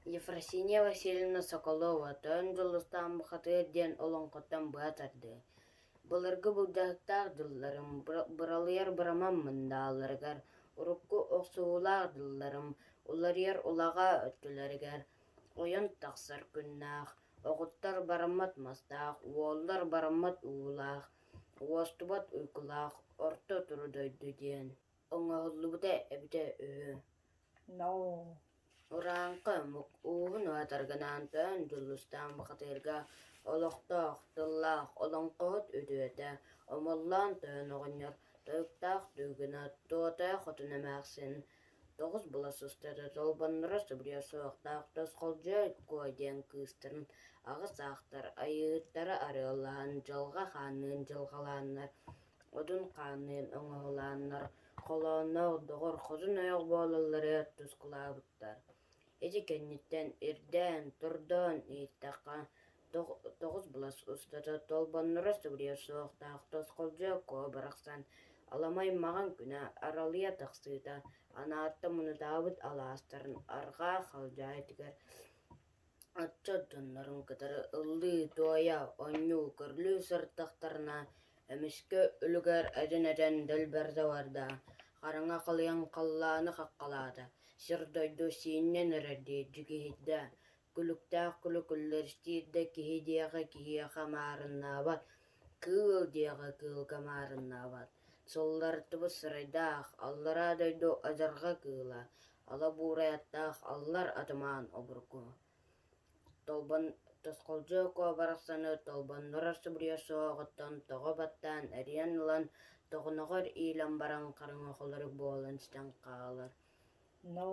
Ефросинья Васильевна Соколова төн жолустан бахатыр ден олонқоттан баатарды. Былыргы бұлдақтар дылларым, бұралыяр бұрамам мындаларыгар, урукку оқсуылар дылларым, уларыяр улаға өттілерігер, ойын тақсар күннақ, оғыттар барамат мастақ, уоллар барамат уылақ, уостубат уйкулақ, орто турудойду ден. Оңағылыбыда әбіде өйі. No. Uraanqa muk uun waatarganaan tön jullustaan baqatirga oloqtooq tullaaq olonqoot üdüötä omollaan tön oqonyor töyktaaq tüygünä tuotee xotunamaaqsin togus bulasustata tolbannuras tabriasuoqtaaq tosqoljoy kuodien kıыстарын ағыс ақтар айыыттары арыылаан жылға хаанын жылғалааннар odun qaanын оңоолааннар қолооноq доғор xozun oyoq boolallары tusqulaabıttar. Eci kennitten irden, turdan, iittaqa, toğuz bulas ustata tolbannuras tabriasuoqtaaq tosqoljo koo baraqsan alamay mağan küne aralıya taqsıita anaatta munutaabıt alaastарын arga xaljaaytigar atça dönların kıtarı ıllı toya onyu körlü sırtaqtarına emiske ülüger eden delberde varda qaranga qalayan qallaаны qaqqalaada sirdoydu siinnen ereddi jigihidda kuluktaaq kulukullerstiidda kihidiyaqa kihiyaqa maarannaabat kııl diyaqa kıılka maarannaabat sollartыбы sıraydaaq allaradaydu ajarga kııla ala buurayattaaq allar atamaan oburgu Толбан тосқолжо куабарақсаны толбаннурар субриосуоғыттан тоғобаттан әриен ылан тоғынығыр иилан баран қарыңақолары буоланстан қаалар. No.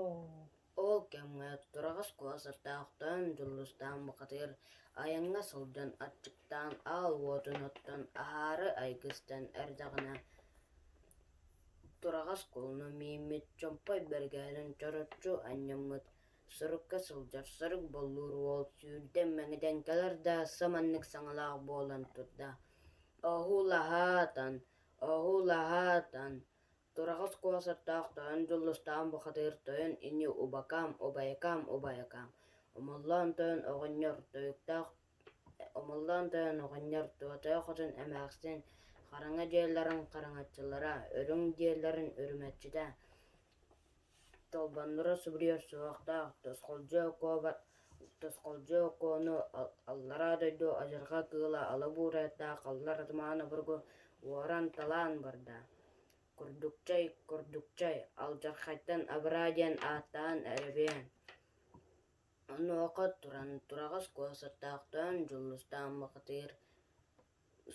Ол кәмге турағас куасыртаақтан жуллустан бұқатыр аяңға сылдан атчыктан ал уотун оттан ары айгыстан әрдағына турағас кулну миимит чомпай бергәлін чоротчу анняммыт Сұрыққа сылжар сұрық болуыр ол сүйірден мәңеден кәлір да саманнық саңылақ болан тұрда. Оғулағатан. Тұрағыз қуасыртақтан жұлыстан бұқатыр тойын ині убакам. Омаллан тойын оғынер туатай қотын әмәқсен қараңа жерлерін қараңатчылара, өрің жерлерін өріметчіде. Толбаннура субриосуоqtaaq tosqoljo koonu allaradaydu ajarga kыыла ala buurayattaaq allar atamaana burgu уоран талаан барда. Курдукчай алжархайтан абыраадиан ааттаан эребиэн. Онуоqa туран турағас куасыртаaqтан жуллустаан бақатыр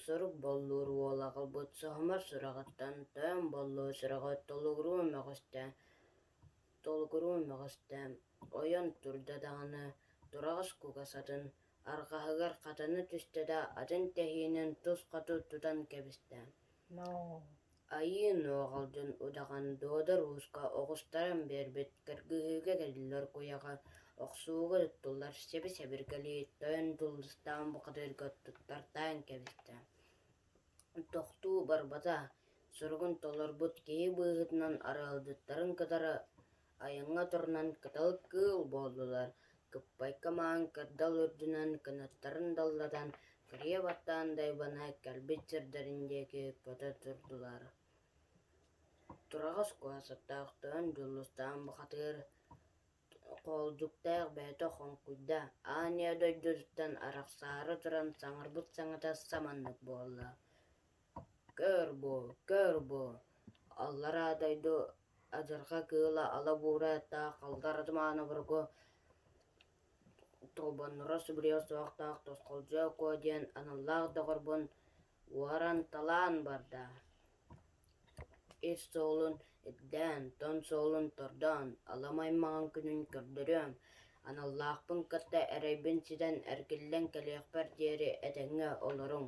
сурук боллуур уолағылбыт соһомар сурағаттан тойон боллуу сурағат толгуруун мағыстам ойон турдадағаны турағас кугасатын арғаһыгар қатаны түстеда атын тәһиинен тус қату тутан кэбистам. No. Айыын оғалдын удаған додар уска оғыстаран бербет кыргыһыга кэллер куяға оқсууга туттулар себе себиргали тойон туллыстаан бұқадырга туттартаан кэбистам. Тохтуу барбата сургун толорбут кии быһытынан аралдыттарын кытары Аяңға турнан кытал кыыл болдулар. Кыппайкамаан кырдал үрдүнан кынаттарын далладан кырия баттаан дайбана кэлбит сирдериндеки көтө турдулар. Турағас куасыртаақтан жулустаан бахатыр қолжуктаaq бэйто хонкуйда аания дойдудуттан арақсаары туран саңарбыт саңата саманнык буолла. Көр бу. Аллара дойду Аjarga kыыла ala buurayattaaq allar atamaana burgu толбаннура субриосуоqtaaq tosqoljo kuodien anallaaq dogorbun уоран талаан барда. Ir soolun iddan, ton soolun tordan, alamаймаған күнүн көрдөрөм. Anallaaqpын кытта эрейбин сиден эркиллен кэлиэхпэр диэри этэҥҥэ олоруҥ.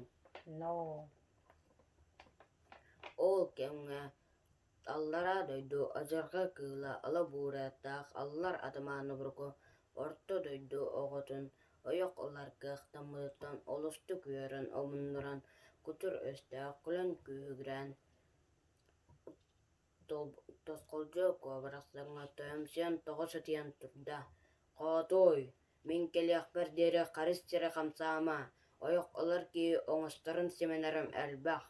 No. Ол кэмҥэ Аллара дойду аjarga kыыла ala buurayattaaq аллар атамааны бургу орто дойду оҕотун ойох оларгыах таммыыттан олусту күөрөн омуннуран кутур өстөөх кулан күүһүгүрэн tosqoljo kuobaraqsarҥа toyomsian toҕо satыан турда Qotoy, min kelekber deri karis sire kamsama. Oyok olar ki oңостарын семенерим элбах.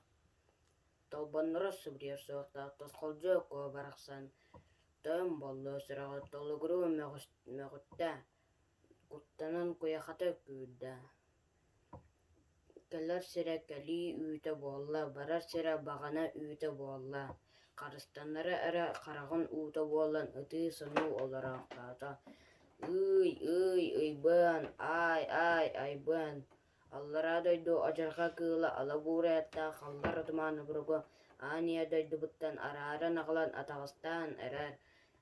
Толбоннора субрия соқта тосқолжо ко барақсан. Тойм болло сырағы толугуру меғутта. Куттанан куяхата күйдда. Келер сире кали үйті болла, барар сире бағана үйті болла. Қарыстаннары әрі қарағын үйті боллан ыты сыну оларақтата. Ыйбан, айбан. Аллара дойду ажарға кыла ала буретта қалдар ұтыманы бұрғы. Ания дойду бұттан арарын ағылан атағыстан әрәр.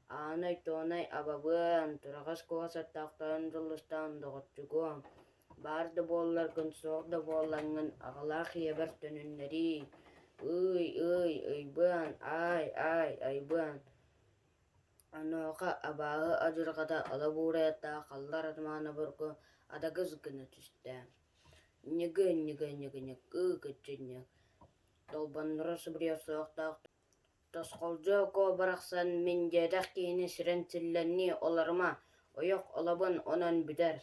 Анай тонай абабын, тұрағас қуасаттақтан жылыстан дұғытчугу. Барды боллар күн соғды боллаңын ағылақ ебір түніннері. Ыйбан, айбан. Аноға абағы ажырғада ала буретта қалдар ұтыманы бұрғы адағыз күні түсті. Нигы, кычыне. Толбаннора субрия соқтақ. Тосқолжо ко барақсан мен дедақ кейіні сирен сілленні оларыма. Ойық олабын онан бидер.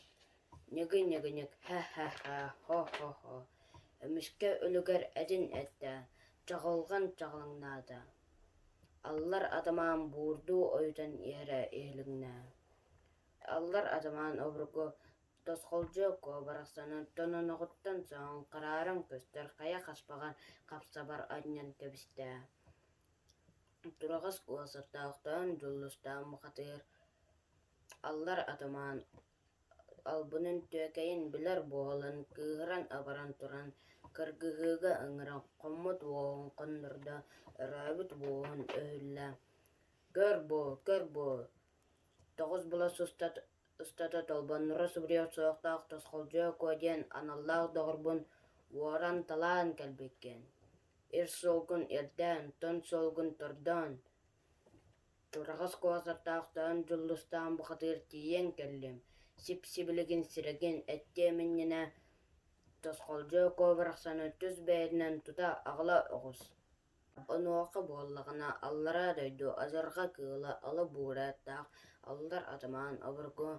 Нигы, ха, хо. Өміске өлігер әдін әтті. Чағылған чағылыңнады. Аллар адаман бурду ойдан ере еліңна. Аллар адаман обырғы тосқолжо ко барақсанын тонын оғыттан соң қарарын көстер қая қаспаған қапсабар аднян кебісті. Тұрағас қуасаттақтан жолыстан мұқатыр. Аллар атаман албының төкейін білер болын кығыран абаран тұран кіргіғіға ыңыран қомыт оғын қындырда рәбіт болын өйлі. Көр бо. Тоғыз бұла Устата толбаннора субрия соқтақ тосқолжо көден аналлақ доғырбын уаран талан кәлбеккен. Ир солгын ерден, тон солгын тұрдан. Тұрағас қуасаттақтан жұлыстан бұқатыр тиен кәлім. Сип-сибілігін сіреген әттеменіне тосқолжо көбірақсаны түз бәйінен тұта ағыла оғыз. Оны оқы боллағына аллара дойду азарға кыла алы бұраттақ аллар атаман обыргу.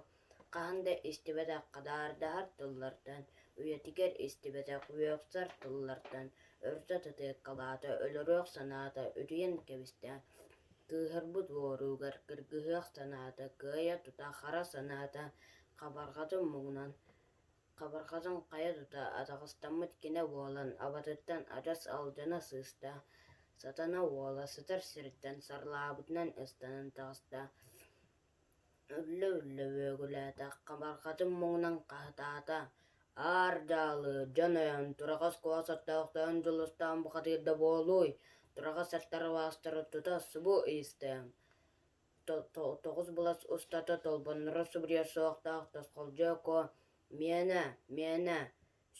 Қағында істебедақ қадардағар тұллардан, үйетігер істебедақ үйеқсар тұллардан, өрті тұтық қалады, өліріқ санаты, үрейін кебісті. Кығырбұд воруғар, кіргіғық санаты, күйе тұта қара санаты, қабарғадың мұғынан. Қабарғадың қая тұта атағыстамыт кене болан, абатыттан адас алдына сыста. Сатана ола сытыр сірттен сарлабытынан ыстанын тағыста. Үлі өгіләті қабарғадың мұңынан қағытата. Ардалы, жанайын, тұрағас қуасаттақтан жылыстан бұқатырда болуй. Тұрағас әрттары вастыры тұта сұбу истем. Тоғыз бұлас ұстата толбанныры сұбрия соқтақ тосқолжо ко. Мені,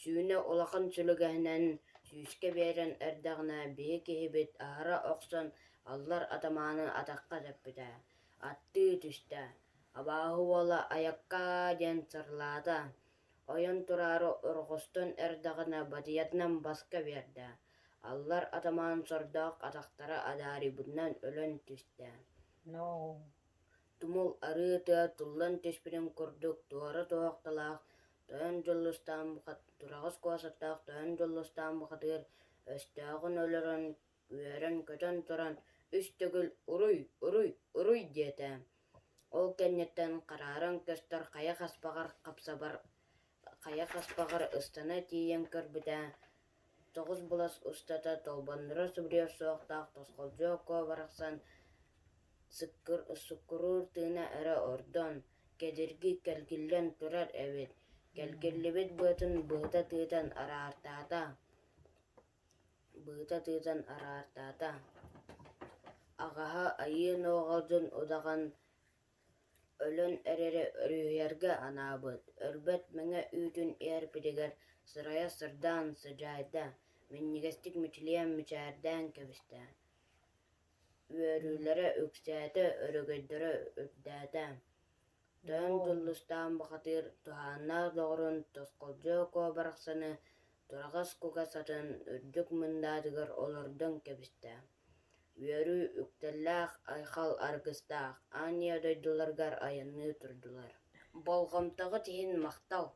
сүйіне олақын сүлігәнен сүйіске берен әрдағына бей кейбет ағыра оқсан аллар атаманы атаққа дәппіді. Атты түсті. Абағы ола аяққа ден сырлады. Ойын тұрары ұрғыстын әрдағына бадиятынан басқа берді. Аллар атаман сордақ атақтары адари бұдынан өлін түсті. No. Тумул арыты тұллан теспірін күрдік туары тоқталақ. Тойын жолыстан бұқат, тұрағыз қуасаттақ тойын жолыстан бұқатыр. Өстіғын өлірін, үйерін көтін тұран. Үстігіл ұруй деті. Ол кәнеттен қарарын көстір қая қаспағар ұстана тиен көрбіді. Тоғыз бұлас ұстата толбандыра сүбірер соқтақ тосқолжо ко барақсан. Сұққырыр тыына әрі ордон. Кедергі кәлгілден тұрар әвет. Кәлгілібет бұтын бұғыта тыйтан арартата. Ағаға айын оғалдың одаған өлін әрері өрүйерге анабыд. Өрбет мәңе үйтін әрпідегер сырая сырдан сыжайда. Мен негестік мүтілейін мүчәрден кебісті. Өрүлері өксәді, өрігөйдері өпдәді. Төн тұлыстан бұқатыр туғанна доғырын тосқолжо ко барақсаны тұрағас көға сатын үрдік мұндадығыр олырдың кебісті. Өрі үктелләқ айқал арғыстақ, ания дойдыларғар айынны тұрдылар. болғамтағы тиһин мақтал.